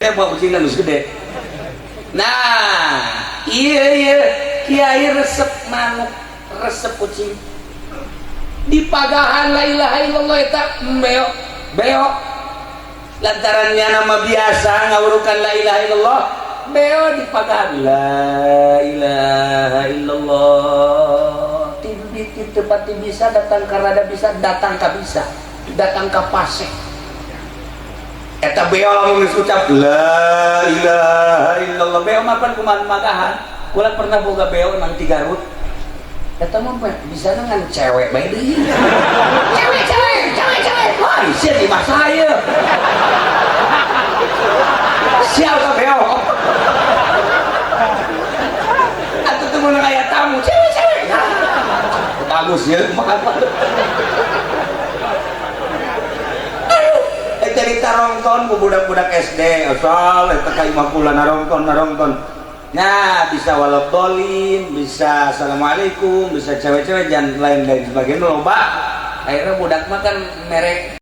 Bawa kucing nangis gede. Nah, iya kiai resep manuk, resep kucing. Di pagahan la ilaha illallah eta beok. Lantarannya nama biasa ngawurukan la ilaha illallah, beo di pagahan la ilaha illallah. Di tempat bisa datang karada bisa, datang ka bisa, datang ka pasek. Eta beo lamun ucap la ilaha illallah, beo mapan kumaha magahan. Kula pernah boga beo nang di Garut. Eta mah bisa dengan cewek bae deui. Cewek. Wah, sia di mah saya. Sial ka beo. Atuh teu meunang aya tamu, cewek. Bagus ya, maka cerita rongton ku budak-budak SD asal eta ka 50 narongton. Nah, bisa walabdolin, bisa assalamualaikum, bisa cewek-cewek dan lain-lain sebagainya loba. Akhirnya budak makan merek